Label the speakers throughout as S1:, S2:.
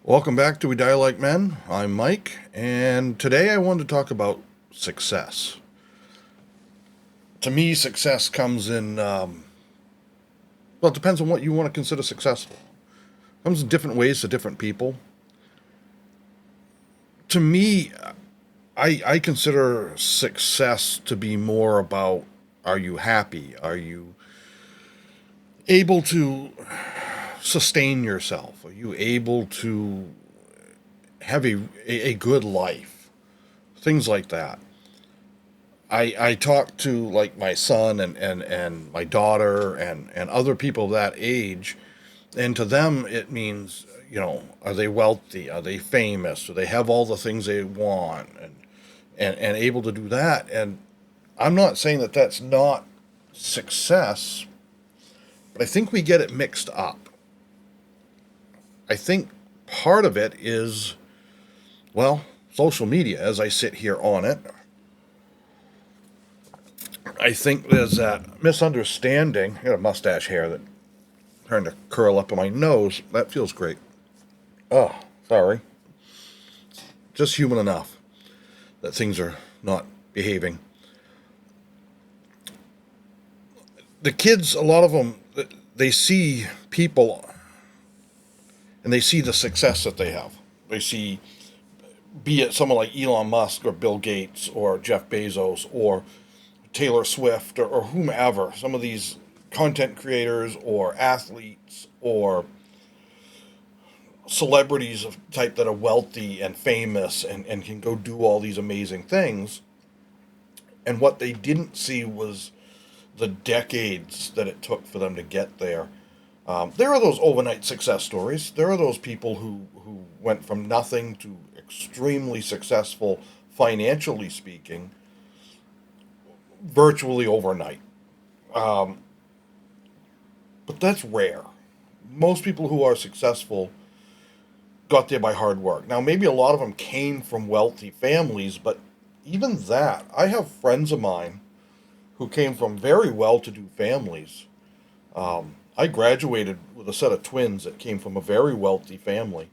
S1: Welcome back to We Die Like Men. I'm Mike, and today I wanted to talk about success. To me, success comes in, well, it depends on what you want to consider successful. It comes in different ways to different people. To me, I consider success to be more about, are you happy? Are you able to sustain yourself? Are you able to have a good life? Things like that. I talk to like my son and my daughter and other people that age, and to them it means, are they wealthy? Are they famous? Do they have all the things they want and able to do that? And I'm not saying that that's not success, but I think we get it mixed up. I think part of it is, well, social media, as I sit here on it. I think there's that misunderstanding. I got a mustache hair that trying to curl up in my nose. That feels great. Oh, sorry. Just human enough that things are not behaving. The kids, a lot of them, they see people and they see the success that they have. They see, be it someone like Elon Musk or Bill Gates or Jeff Bezos or Taylor Swift or whomever, some of these content creators or athletes or celebrities of type that are wealthy and famous and can go do all these amazing things. And what they didn't see was the decades that it took for them to get there. There are those overnight success stories. There are those people who went from nothing to extremely successful, financially speaking, virtually overnight. Um, but that's rare. Most people who are successful got there by hard work. Now, maybe a lot of them came from wealthy families, but even that, I have friends of mine who came from very well to do families. I graduated with a set of twins that came from a very wealthy family,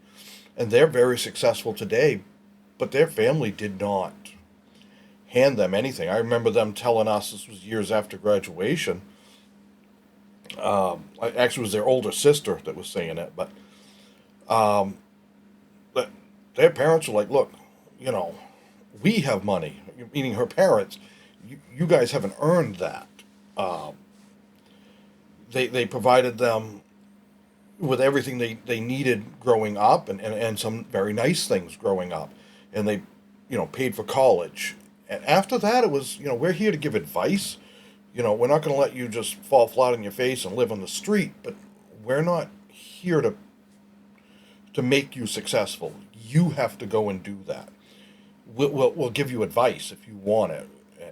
S1: and they're very successful today, but their family did not hand them anything. I remember them telling us, this was years after graduation. Actually, it was their older sister that was saying it, but um, that their parents were like, "Look, you know, we have money," meaning her parents. You guys haven't earned that. Um, they provided them with everything they needed growing up and some very nice things growing up. And they, paid for college. And after that, it was, we're here to give advice. We're not going to let you just fall flat on your face and live on the street, but we're not here to make you successful. You have to go and do that. We'll give you advice if you want it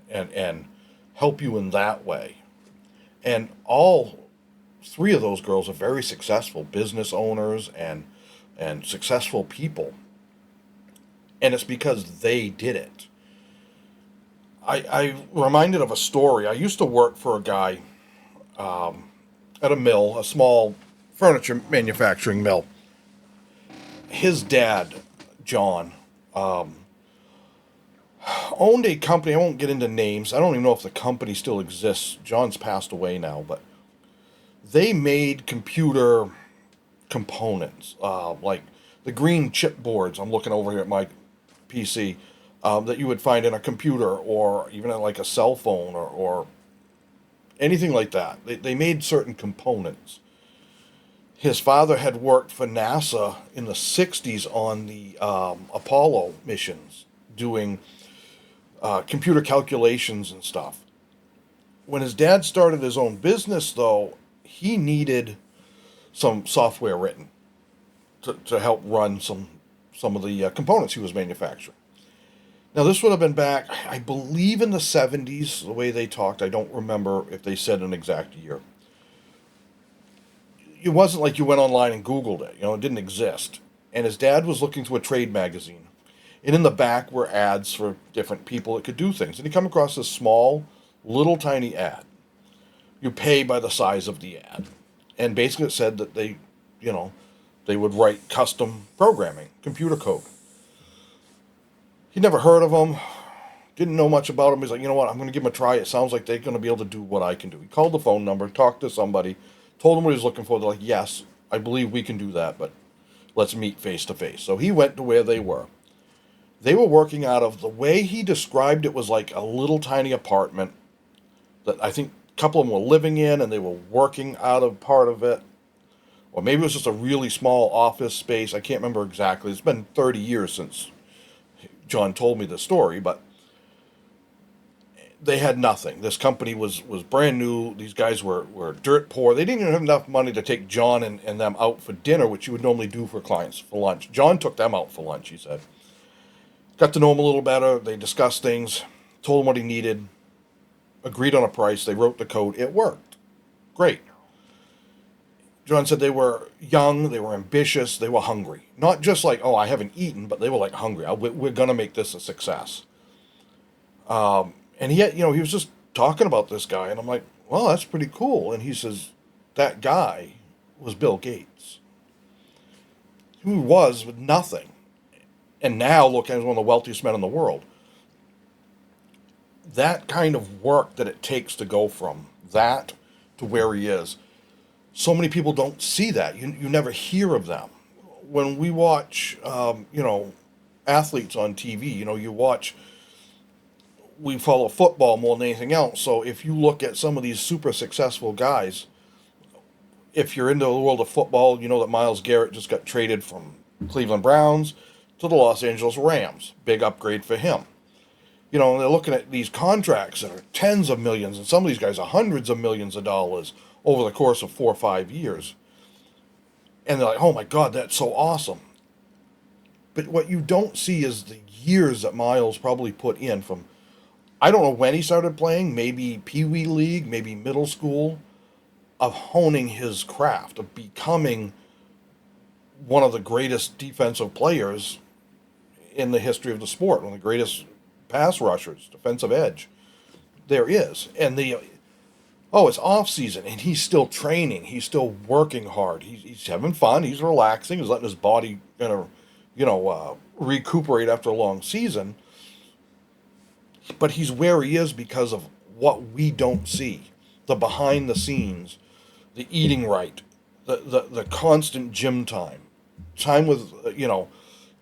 S1: and help you in that way. And all three of those girls are very successful business owners and successful people. And it's because they did it. I reminded of a story. I used to work for a guy at a mill, a small furniture manufacturing mill. His dad, John, owned a company. I won't get into names. I don't even know if the company still exists. John's passed away now, but they made computer components, like the green chipboards. I'm looking over here at my PC, that you would find in a computer or even in like a cell phone or anything like that. They made certain components. His father had worked for NASA in the 60s on the Apollo missions, doing computer calculations and stuff. When his dad started his own business, though, he needed some software written to help run some of the components he was manufacturing. Now, this would have been back, I believe, in the 70s, the way they talked. I don't remember if they said an exact year. It wasn't like you went online and Googled it, it didn't exist. And his dad was looking through a trade magazine. And in the back were ads for different people that could do things. And he come across this small, little tiny ad. You pay by the size of the ad. And basically it said that they, you know, They would write custom programming, computer code. He'd never heard of them, didn't know much about them. He's like, you know what, I'm going to give them a try. It sounds like they're going to be able to do what I can do. He called the phone number, talked to somebody, told them what he was looking for. They're like, yes, I believe we can do that, but let's meet face to face. So he went to where they were. They were working out of, the way he described it was like a little tiny apartment that I think a couple of them were living in, and they were working out of part of it. Or maybe it was just a really small office space. I can't remember exactly. It's been 30 years since John told me the story, but they had nothing. This company was brand new. These guys were dirt poor. They didn't even have enough money to take John and them out for dinner, which you would normally do for clients for lunch. John took them out for lunch, he said. Got to know him a little better. They discussed things, told him what he needed, agreed on a price. They wrote the code. It worked. Great. John said they were young, they were ambitious, they were hungry. Not just like, oh, I haven't eaten, but they were like hungry. We're going to make this a success. And he had, he was just talking about this guy, and I'm like, well, that's pretty cool. And he says, that guy was Bill Gates, who was with nothing. And now look at him as one of the wealthiest men in the world. That kind of work that it takes to go from that to where he is. So many people don't see that. You never hear of them. When we watch, athletes on TV, we follow football more than anything else. So if you look at some of these super successful guys, if you're into the world of football, you know that Myles Garrett just got traded from Cleveland Browns to the Los Angeles Rams. Big upgrade for him. They're looking at these contracts that are tens of millions, and some of these guys are hundreds of millions of dollars over the course of 4 or 5 years. And they're like, oh my God, that's so awesome. But what you don't see is the years that Miles probably put in from, I don't know when he started playing, maybe Pee Wee League, maybe middle school, of honing his craft, of becoming one of the greatest defensive players in the history of the sport, one of the greatest pass rushers, defensive edge there is. And it's off season, and he's still training. He's still working hard. He's having fun. He's relaxing. He's letting his body recuperate after a long season. But he's where he is because of what we don't see, the behind the scenes, the eating right, the constant gym time with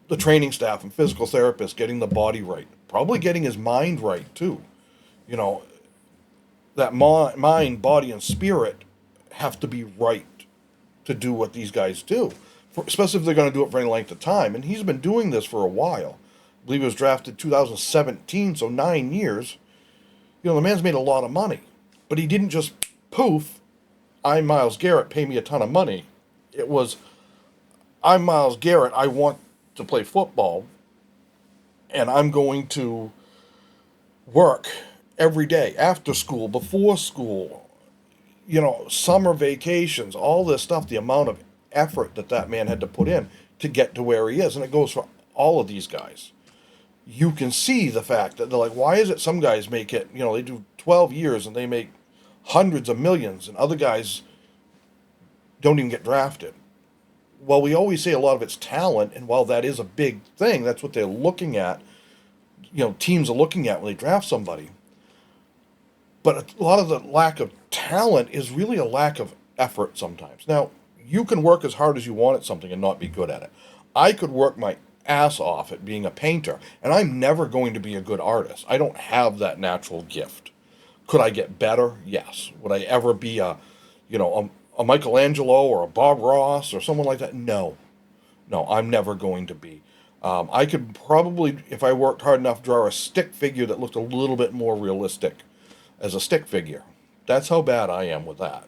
S1: the training staff and physical therapists, getting the body right, probably getting his mind right too. That mind, body, and spirit have to be right to do what these guys do, especially if they're going to do it for any length of time. And he's been doing this for a while. I believe he was drafted 2017, so 9 years. The man's made a lot of money. But he didn't just poof, I'm Myles Garrett, pay me a ton of money. It was, I'm Myles Garrett, I want to play football, and I'm going to work every day, after school, before school, summer vacations, all this stuff, the amount of effort that man had to put in to get to where he is. And it goes for all of these guys. You can see the fact that they're like, why is it some guys make it, they do 12 years and they make hundreds of millions, and other guys don't even get drafted? Well, we always say a lot of it's talent, and while that is a big thing, that's what they're looking at, teams are looking at when they draft somebody. But a lot of the lack of talent is really a lack of effort sometimes. Now, you can work as hard as you want at something and not be good at it. I could work my ass off at being a painter, and I'm never going to be a good artist. I don't have that natural gift. Could I get better? Yes. Would I ever be a Michelangelo or a Bob Ross or someone like that? No, I'm never going to be. I could probably, if I worked hard enough, draw a stick figure that looked a little bit more realistic as a stick figure. That's how bad I am with that.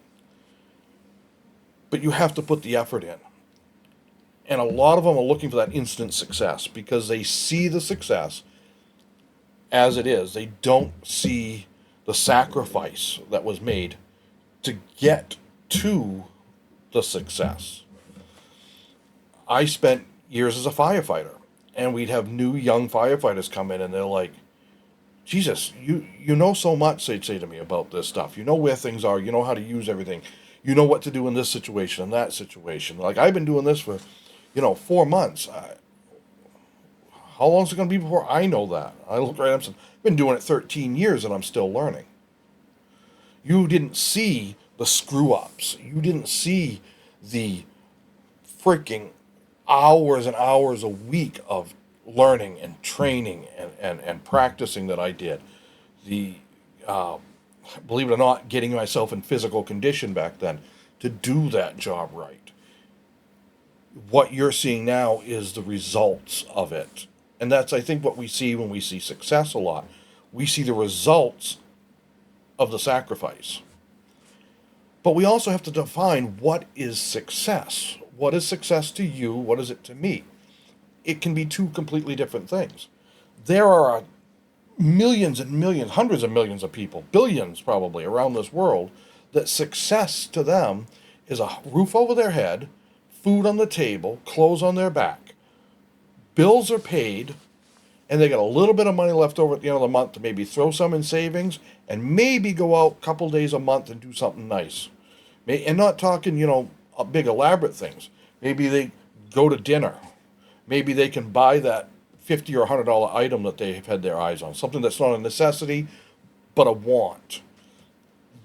S1: But you have to put the effort in. And a lot of them are looking for that instant success because they see the success as it is. They don't see the sacrifice that was made to get to the success. I spent years as a firefighter, and we'd have new young firefighters come in, and they're like, Jesus, you know so much, they'd say to me, about this stuff. You know where things are. You know how to use everything. You know what to do in this situation and that situation. Like I've been doing this for, 4 months. How long is it going to be before I know that? I look right up and say, I've been doing it 13 years and I'm still learning. You didn't see the screw ups. You didn't see the freaking hours and hours a week of learning and training and practicing that I did. The, uh, believe it or not, getting myself in physical condition back then to do that job right. What you're seeing now is the results of it. And that's, I think, what we see when we see success a lot. We see the results of the sacrifice. But we also have to define what is success. What is success to you? What is it to me? It can be two completely different things. There are millions and millions, hundreds of millions of people, billions probably around this world, that success to them is a roof over their head, food on the table, clothes on their back. Bills are paid, and they got a little bit of money left over at the end of the month to maybe throw some in savings and maybe go out a couple days a month and do something nice. And not talking, big elaborate things. Maybe they go to dinner. Maybe they can buy that $50 or $100 item that they've had their eyes on. Something that's not a necessity, but a want.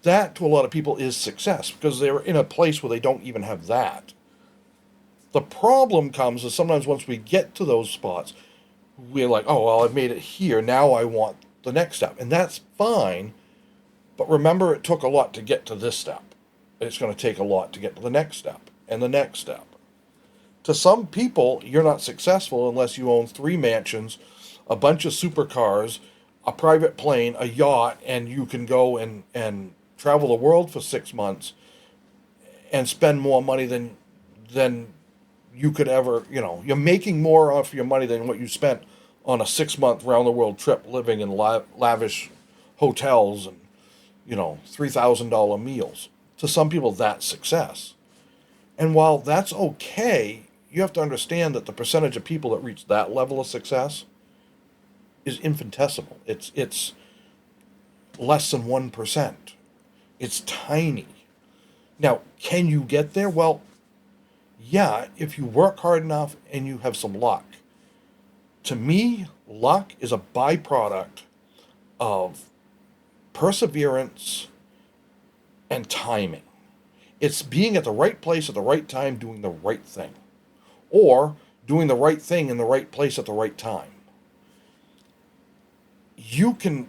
S1: That, to a lot of people, is success because they're in a place where they don't even have that. The problem comes is sometimes once we get to those spots, we're like, oh, well, I've made it here. Now I want the next step. And that's fine. But remember, it took a lot to get to this step. It's going to take a lot to get to the next step and the next step. To some people, you're not successful unless you own 3 mansions, a bunch of supercars, a private plane, a yacht, and you can go and travel the world for 6 months and spend more money than you could ever, you're making more off your money than what you spent on a 6-month round the world trip living in lavish hotels and, $3,000 meals. To some people, that's success. And while that's okay, you have to understand that the percentage of people that reach that level of success is infinitesimal. It's less than 1%. It's tiny. Now, can you get there? Well, yeah, if you work hard enough and you have some luck. To me, luck is a byproduct of perseverance and timing. It's being at the right place at the right time, doing the right thing. Or doing the right thing in the right place at the right time. You can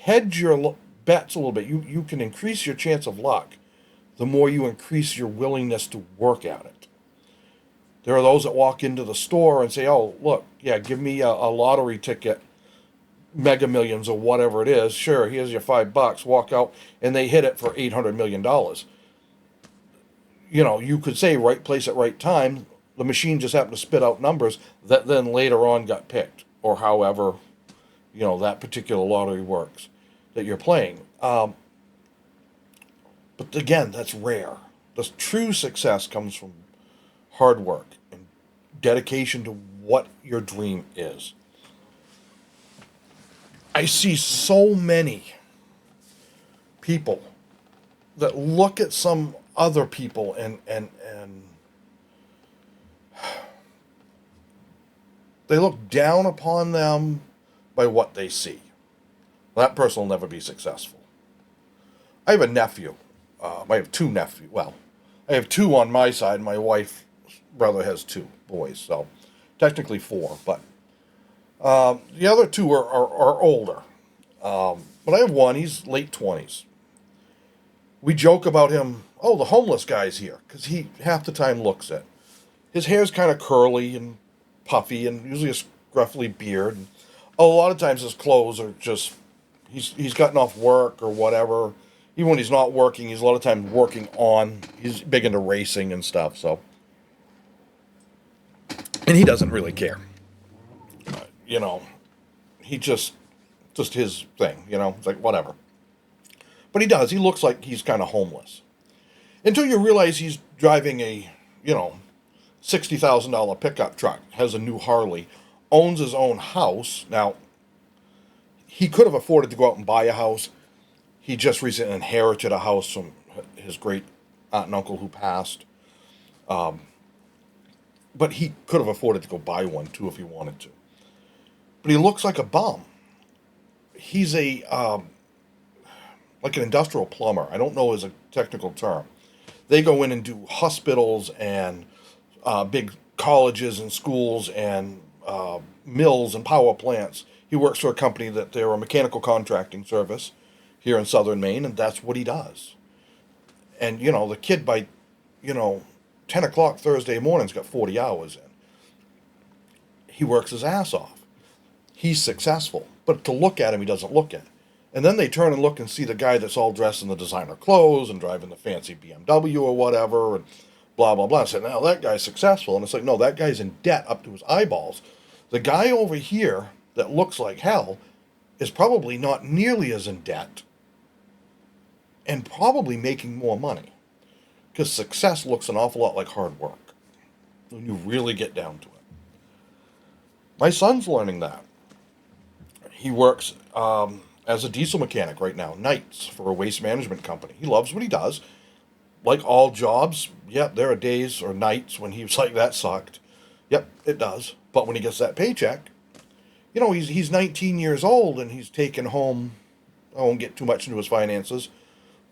S1: hedge your bets a little bit. You can increase your chance of luck the more you increase your willingness to work at it. There are those that walk into the store and say, oh, look, yeah, give me a lottery ticket, Mega Millions or whatever it is. Sure, here's your $5. Walk out, and they hit it for $800 million. You could say right place at right time. The machine just happened to spit out numbers that then later on got picked, or however, that particular lottery works that you're playing. But again, that's rare. The true success comes from hard work and dedication to what your dream is. I see so many people that look at some other people and they look down upon them by what they see. That person will never be successful. I have a nephew. I have 2 nephews. Well, I have 2 on my side. My wife's brother has 2 boys, so technically 4. But the other 2 are older. But I have one. He's late 20s. We joke about him. Oh, the homeless guy's here, because he half the time looks it. His hair's kind of curly and puffy, and usually a scruffy beard. And a lot of times his clothes are just he's gotten off work or whatever. Even when he's not working, he's a lot of times working on. He's big into racing and stuff, so. And he doesn't really care. He just his thing, it's like whatever. But he does. He looks like he's kind of homeless. Until you realize he's driving a, $60,000 pickup truck, has a new Harley, owns his own house. Now, he could have afforded to go out and buy a house. He just recently inherited a house from his great aunt and uncle who passed. But he could have afforded to go buy one too if he wanted to. But he looks like a bum. He's a like an industrial plumber. I don't know is a technical term. They go in and do hospitals and big colleges and schools and mills and power plants. He works for a company that they're a mechanical contracting service here in southern Maine, and that's what he does. And the kid by, you know, 10 o'clock Thursday morning's got 40 hours in. He works his ass off. He's successful, but to look at him, he doesn't look at it. And then they turn and look and see the guy that's all dressed in the designer clothes and driving the fancy BMW or whatever, and blah blah blah. I said, now that guy's successful, and it's like, no, that guy's in debt up to his eyeballs. The guy over here that looks like hell is probably not nearly as in debt and probably making more money because success looks an awful lot like hard work when you really get down to it. My son's learning that. He works as a diesel mechanic right now, nights for a waste management company. He loves what he does. Like all jobs, yep, there are days or nights when he was like, that sucked. Yep, it does. But when he gets that paycheck, he's 19 years old and he's taken home, I won't get too much into his finances,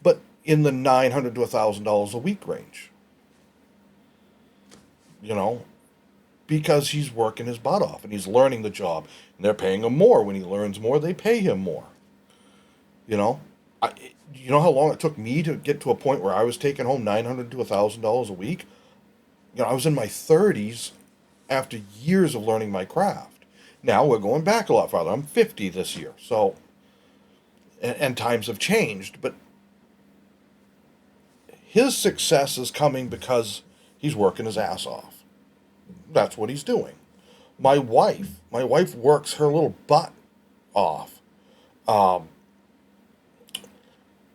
S1: but in the $900 to $1,000 a week range. Because he's working his butt off and he's learning the job. And they're paying him more. When he learns more, they pay him more. You know how long it took me to get to a point where I was taking home $900 to $1,000 a week? I was in my 30s after years of learning my craft. Now we're going back a lot farther. I'm 50 this year. So, and times have changed, but his success is coming because he's working his ass off. That's what he's doing. My wife works her little butt off.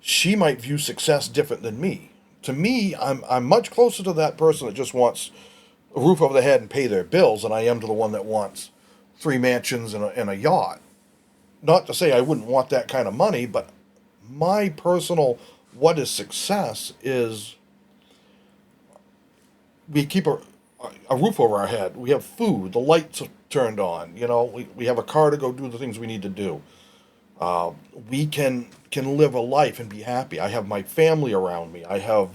S1: She might view success different than me. To me, I'm much closer to that person that just wants a roof over their head and pay their bills than I am to the one that wants 3 mansions and a yacht. Not to say I wouldn't want that kind of money, but my personal what is success is we keep a roof over our head. We have food. The lights are turned on. We have a car to go do the things we need to do. We can live a life and be happy. I have my family around me. I have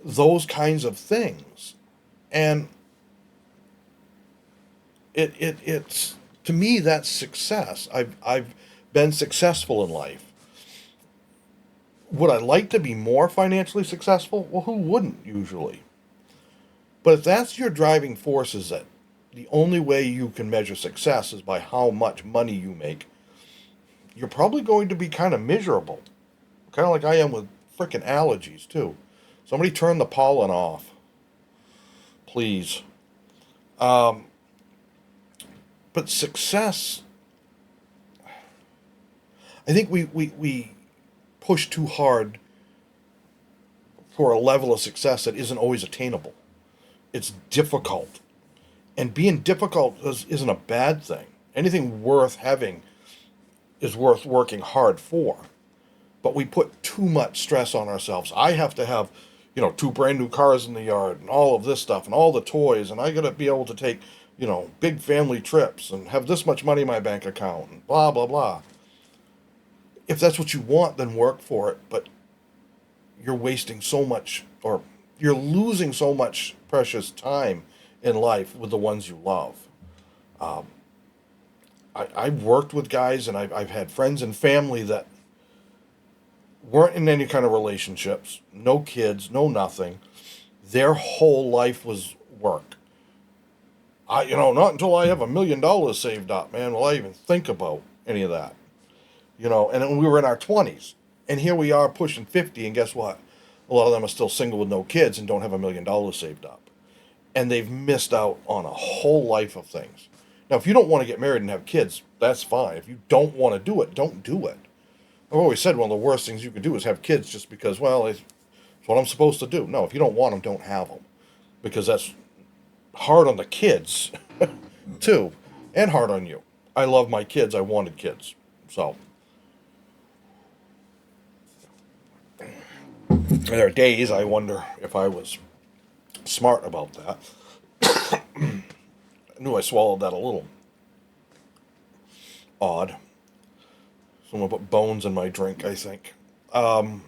S1: those kinds of things. And it's to me that's success. I've been successful in life. Would I like to be more financially successful? Well, who wouldn't usually? But if that's your driving force, is that the only way you can measure success is by how much money you make, you're probably going to be kind of miserable. Kind of like I am with frickin' allergies, too. Somebody turn the pollen off. Please. But success, I think we push too hard for a level of success that isn't always attainable. It's difficult. And being difficult isn't a bad thing. Anything worth having is worth working hard for. But we put too much stress on ourselves. I have to have, 2 brand new cars in the yard and all of this stuff and all the toys. And I got to be able to take, big family trips and have this much money in my bank account and blah, blah, blah. If that's what you want, then work for it. But you're wasting so much, or you're losing so much precious time in life with the ones you love. I've worked with guys and I've had friends and family that weren't in any kind of relationships, no kids, no nothing. Their whole life was work. Not until I have $1 million saved up, man, will I even think about any of that. And then we were in our 20s. And here we are pushing 50, and guess what? A lot of them are still single with no kids and don't have $1 million saved up. And they've missed out on a whole life of things. Now, if you don't want to get married and have kids, that's fine. If you don't want to do it, don't do it. I've always said one of the worst things you can do is have kids just because, well, it's what I'm supposed to do. No, if you don't want them, don't have them. Because that's hard on the kids, too, and hard on you. I love my kids. I wanted kids. So, There are days I wonder if I was smart about that. I knew I swallowed that a little odd. Someone put bones in my drink, I think. Um,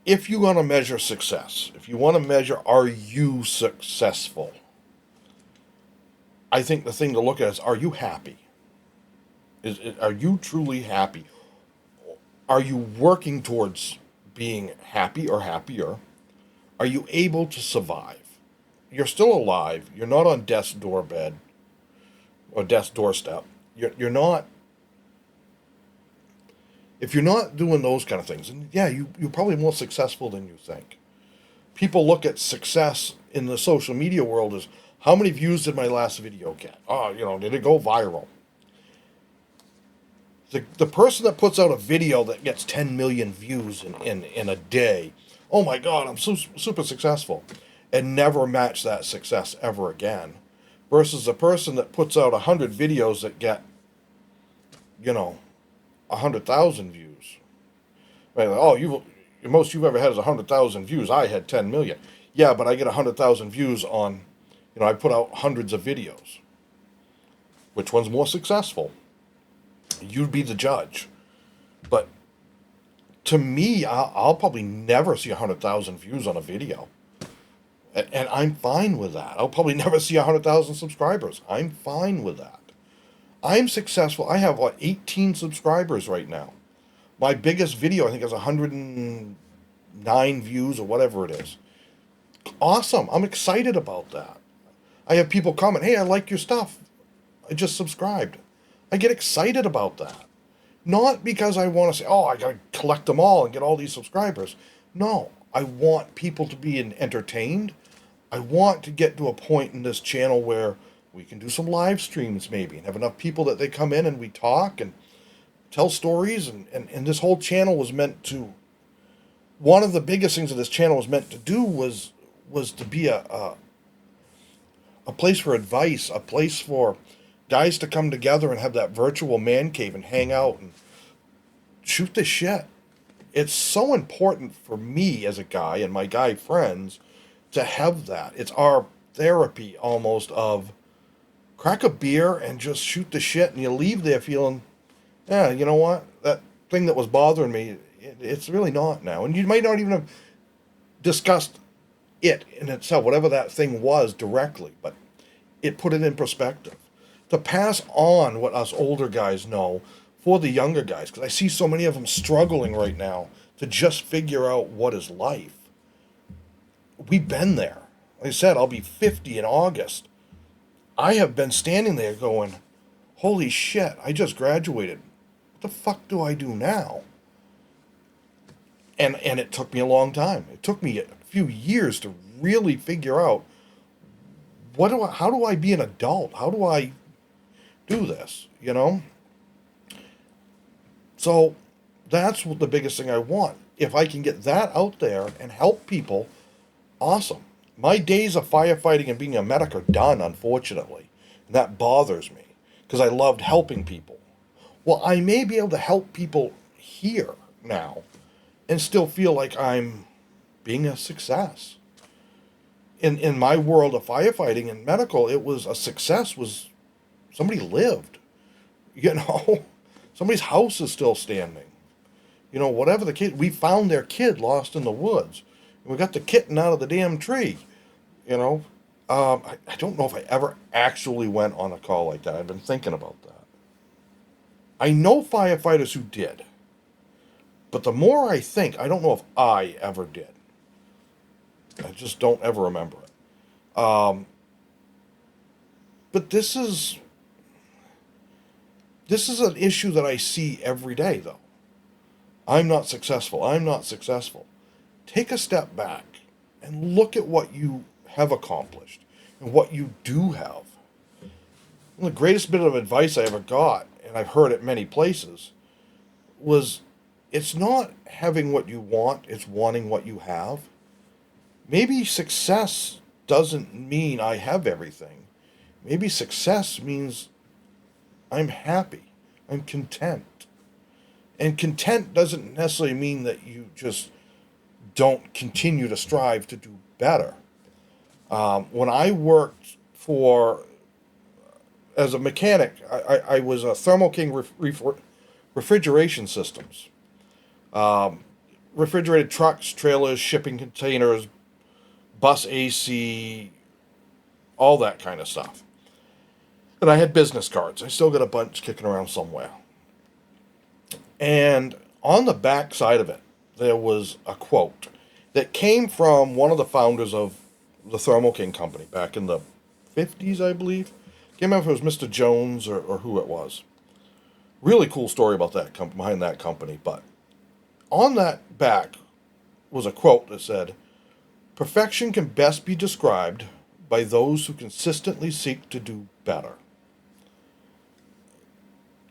S1: if you want to measure success, if you want to measure are you successful, I think the thing to look at is are you happy? Are you truly happy? Are you working towards being happy or happier? Are you able to survive? You're still alive. You're not on death's doorbed or death's doorstep. You're not. If you're not doing those kind of things, and yeah, you're probably more successful than you think. People look at success in the social media world as how many views did my last video get? Oh, did it go viral? The person that puts out a video that gets 10 million views in a day, oh my God, I'm so super successful, and never match that success ever again, versus the person that puts out 100 videos that get, you know, 100,000 views. Right? Like, oh, the most you've ever had is 100,000 views. I had 10 million. Yeah, but I get 100,000 views on, I put out hundreds of videos. Which one's more successful? You'd be the judge. But to me, I'll probably never see 100,000 views on a video. And I'm fine with that. I'll probably never see 100,000 subscribers. I'm fine with that. I'm successful. I have, 18 subscribers right now. My biggest video, I think, has 109 views or whatever it is. Awesome. I'm excited about that. I have people comment, hey, I like your stuff. I just subscribed. I get excited about that. Not because I want to say, oh, I got to collect them all and get all these subscribers. No, I want people to be entertained. I want to get to a point in this channel where we can do some live streams maybe and have enough people that they come in and we talk and tell stories. And this whole channel was meant to, one of the biggest things that this channel was meant to do was to be a place for advice, a place for guys to come together and have that virtual man cave and hang out and shoot the shit. It's so important for me as a guy and my guy friends to have that. It's our therapy almost of crack a beer and just shoot the shit, and you leave there feeling, yeah, you know what? That thing that was bothering me, it's really not now. And you might not even have discussed it in itself, whatever that thing was directly, but it put it in perspective. To pass on what us older guys know for the younger guys, because I see so many of them struggling right now to just figure out what is life. We've been there. Like I said, I'll be 50 in August. I have been standing there going, holy shit, I just graduated. What the fuck do I do now? And it took me a long time. It took me a few years to really figure out how do I be an adult? How do I do this, So that's the biggest thing I want. If I can get that out there and help people, awesome. My days of firefighting and being a medic are done, unfortunately. And that bothers me because I loved helping people. Well, I may be able to help people here now and still feel like I'm being a success. In my world of firefighting and medical, it was a success was somebody lived, somebody's house is still standing, whatever the kid, we found their kid lost in the woods. We got the kitten out of the damn tree, I don't know if I ever actually went on a call like that. I've been thinking about that. I know firefighters who did, but the more I think, I don't know if I ever did. I just don't ever remember it. But this is an issue that I see every day, though. I'm not successful. I'm not successful. Take a step back and look at what you have accomplished and what you do have. One of the greatest bit of advice I ever got, and I've heard it many places, was it's not having what you want, it's wanting what you have. Maybe success doesn't mean I have everything. Maybe success means I'm happy. I'm content. And content doesn't necessarily mean that you just don't continue to strive to do better. When I worked for as a mechanic, I was a Thermo King refrigeration systems, refrigerated trucks, trailers, shipping containers, bus AC, all that kind of stuff. And I had business cards. I still got a bunch kicking around somewhere. And on the back side of it, there was a quote that came from one of the founders of the Thermo King company back in the 50s, I believe. Can't remember if it was Mr. Jones or who it was. Really cool story about that behind that company. But on that back was a quote that said, "Perfection can best be described by those who consistently seek to do better."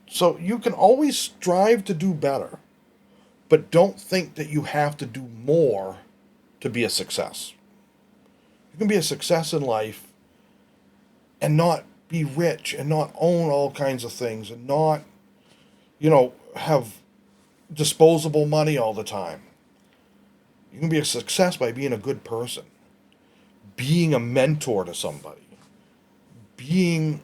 S1: So you can always strive to do better, but don't think that you have to do more to be a success. You can be a success in life and not be rich and not own all kinds of things and not, have disposable money all the time. You can be a success by being a good person, being a mentor to somebody, being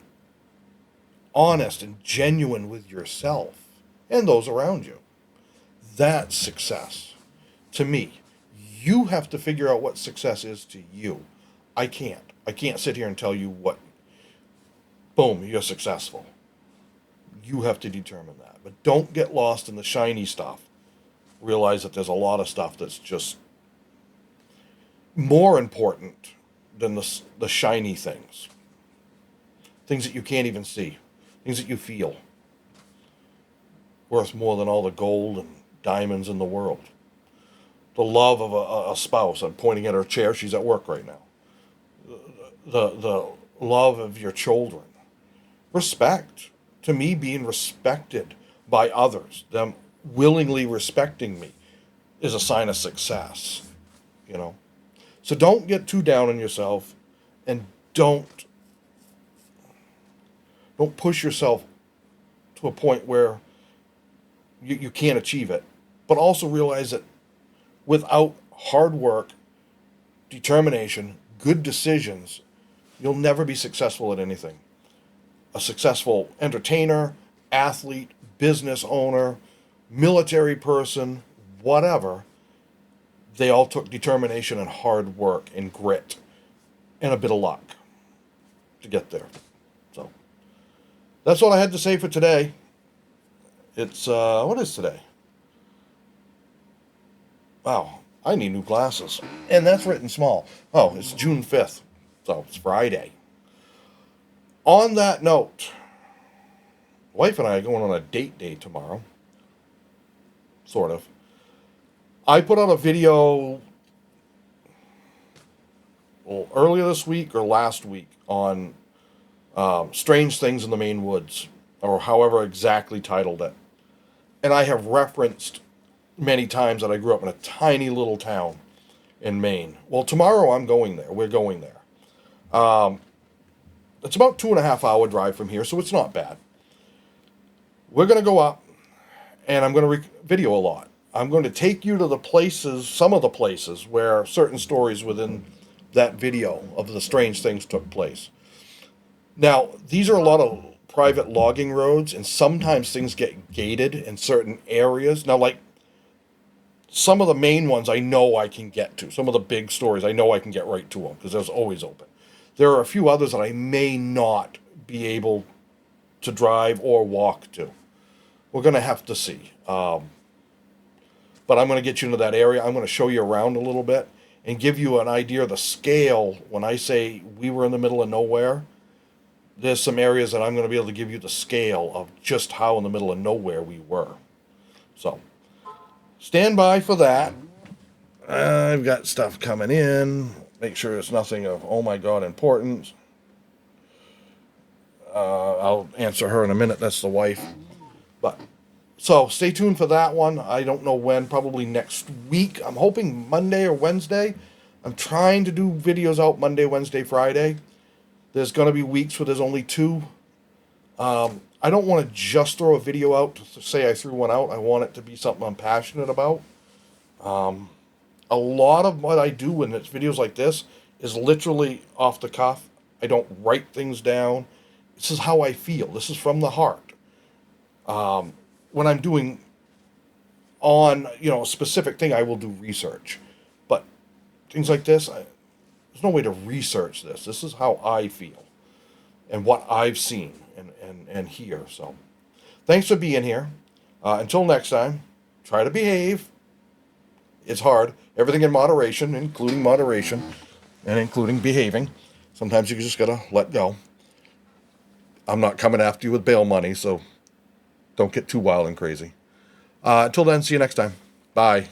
S1: honest and genuine with yourself and those around you. That's success. To me, you have to figure out what success is to you. I can't. I can't sit here and tell you what, boom, you're successful. You have to determine that. But don't get lost in the shiny stuff. Realize that there's a lot of stuff that's just more important than the shiny things. Things that you can't even see. Things that you feel. Worth more than all the gold and diamonds in the world. The love of a spouse. I'm pointing at her chair. She's at work right now. The love of your children. Respect. To me, being respected by others, them willingly respecting me, is a sign of success. So don't get too down on yourself, and don't push yourself to a point where you can't achieve it. But also realize that without hard work, determination, good decisions, you'll never be successful at anything. A successful entertainer, athlete, business owner, military person, whatever, they all took determination and hard work and grit and a bit of luck to get there. So that's all I had to say for today. It's, what is today? Wow, I need new glasses. And that's written small. Oh, it's June 5th. So it's Friday. On that note, wife and I are going on a date day tomorrow. Sort of. I put out a video earlier this week or last week on strange things in the Maine woods, or however exactly titled it. And I have referenced many times that I grew up in a tiny little town in Maine. Well, tomorrow I'm going there. We're going there. It's about 2.5 hour drive from here, so it's not bad. We're going to go up, and I'm going to video a lot. I'm going to take you to the places, some of the places where certain stories within that video of the strange things took place. Now, these are a lot of private logging roads, and sometimes things get gated in certain areas. Now, like, some of the main ones I know I can get to. Some of the big stories I know I can get right to them because there's always open. There are a few others that I may not be able to drive or walk to. We're going to have to see. But I'm going to get you into that area. I'm going to show you around a little bit and give you an idea of the scale. When I say we were in the middle of nowhere, there's some areas that I'm going to be able to give you the scale of just how in the middle of nowhere we were. So, stand by for that. I've got stuff coming in. Make sure it's nothing of, oh my God, importance. I'll answer her in a minute. That's the wife. But so stay tuned for that one. I don't know when, probably next week. I'm hoping Monday or Wednesday. I'm trying to do videos out Monday, Wednesday, Friday. There's going to be weeks where there's only two. I don't want to just throw a video out to say I threw one out. I want it to be something I'm passionate about. A lot of what I do when it's videos like this is literally off the cuff. I don't write things down. This is how I feel. This is from the heart. When I'm doing on, a specific thing, I will do research. But things like this, there's no way to research this. This is how I feel and what I've seen and hear. So thanks for being here. Until next time, try to behave. It's hard. Everything in moderation, and including behaving. Sometimes you just gotta let go. I'm not coming after you with bail money, so don't get too wild and crazy. Until then, see you next time. Bye.